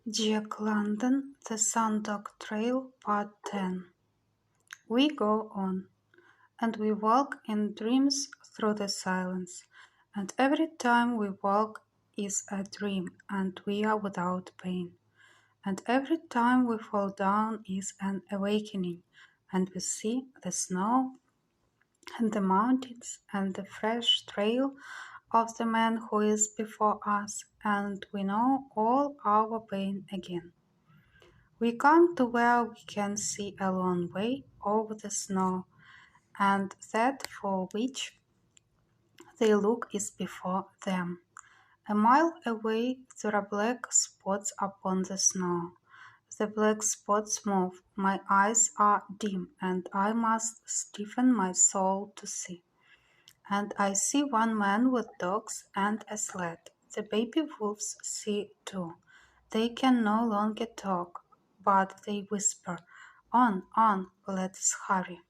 Jack London, The Sundog Trail, Part 10. We go on, and we walk in dreams through the silence, and every time we walk is a dream, and we are without pain. And every time we fall down is an awakening, and we see the snow and the mountains and the fresh trail of the man who is before us, and we know all our pain again. We come to where we can see a long way over the snow, and that for which they look is before them. A mile away there are black spots upon the snow. The black spots move, my eyes are dim, and I must stiffen my soul to see. And I see one man with dogs and a sled. The baby wolves see too. They can no longer talk, but they whisper, on, let's hurry.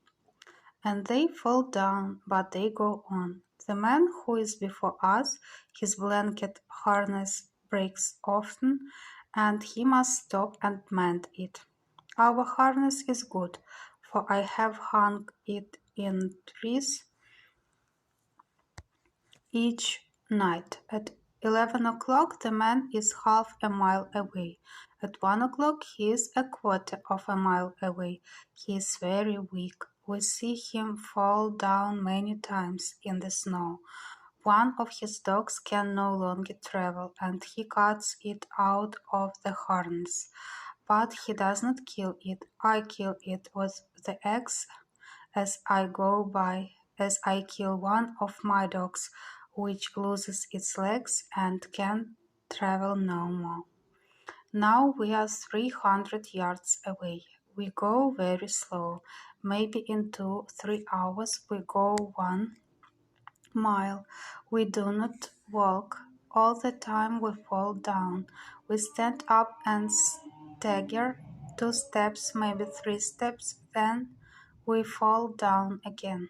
And they fall down, but they go on. The man who is before us, his blanket harness breaks often, and he must stop and mend it. Our harness is good, for I have hung it in trees each night. At 11 o'clock the man is half a mile away. At 1 o'clock he is a quarter of a mile away. He is very weak. We see him fall down many times in the snow. One of his dogs can no longer travel, and he cuts it out of the harness. But he does not kill it. I kill it with the axe as I go by, as I kill one of my dogs, which loses its legs and can travel no more. Now we are 300 yards away. We go very slow. Maybe in 2-3 hours we go 1 mile. We do not walk. All the time we fall down. We stand up and stagger 2 steps, maybe 3 steps, then we fall down again.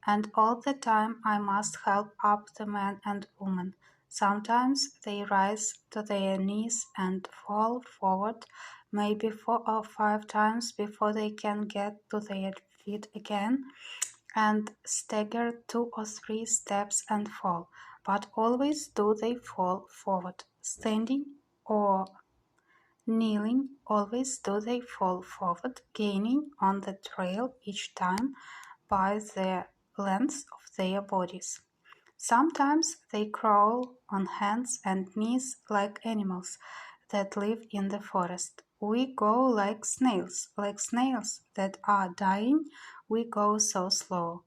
And all the time I must help up the man and woman. Sometimes they rise to their knees and fall forward, maybe 4 or 5 times before they can get to their feet again, and stagger 2 or 3 steps and fall. But always do they fall forward, standing or kneeling, always do they fall forward, gaining on the trail each time by the length of their bodies. Sometimes they crawl on hands and knees like animals that live in the forest. We go like snails that are dying. We go so slow,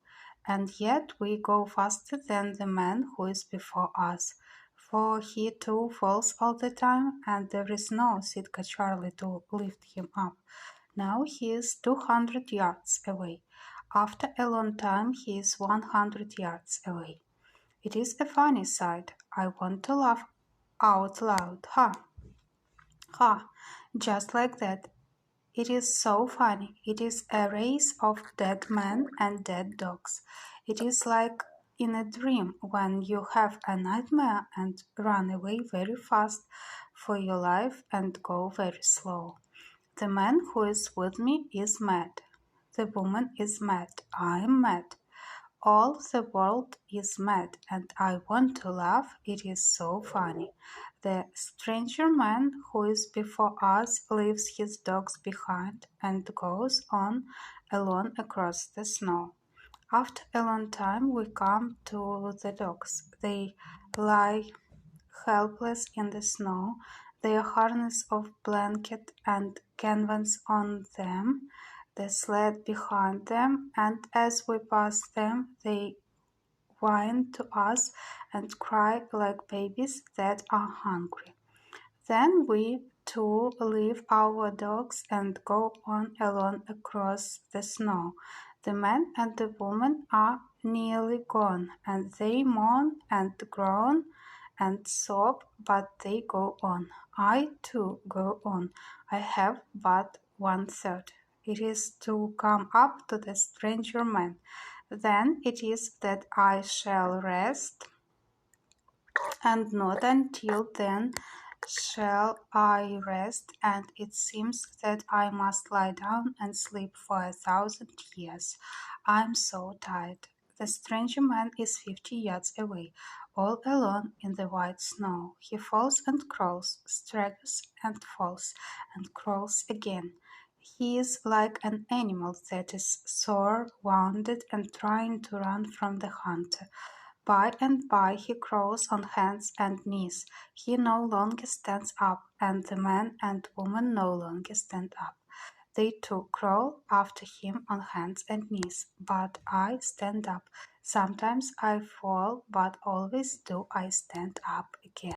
and yet we go faster than the man who is before us, for he too falls all the time, and there is no Sitka Charlie to lift him up. Now he is 200 yards away. After a long time he is 100 yards away. It is a funny sight. I want to laugh out loud. Ha! Ha! Just like that. It is so funny. It is a race of dead men and dead dogs. It is like in a dream when you have a nightmare and run away very fast for your life and go very slow. The man who is with me is mad. The woman is mad. I am mad. All the world is mad, and I want to laugh. It is so funny. The stranger man who is before us leaves his dogs behind and goes on alone across the snow. After a long time we come to the dogs. They lie helpless in the snow, their harness of blanket and canvas on them, the sled behind them, and as we pass them they whine to us and cry like babies that are hungry. Then we too leave our dogs and go on alone across the snow. The man and the woman are nearly gone, and they moan and groan and sob, but they go on. I too go on. I have but 1/3. It is to come up to the stranger man. Then it is that I shall rest, and not until then Shall I rest? And it seems that I must lie down and sleep for 1,000 years. I'm so tired. The stranger man is 50 yards away, all alone in the white snow. He falls and crawls, staggers and falls, and crawls again. He is like an animal that is sore, wounded, and trying to run from the hunter. By and by he crawls on hands and knees. He no longer stands up, and the man and woman no longer stand up. They too crawl after him on hands and knees, but I stand up. Sometimes I fall, but always do I stand up again.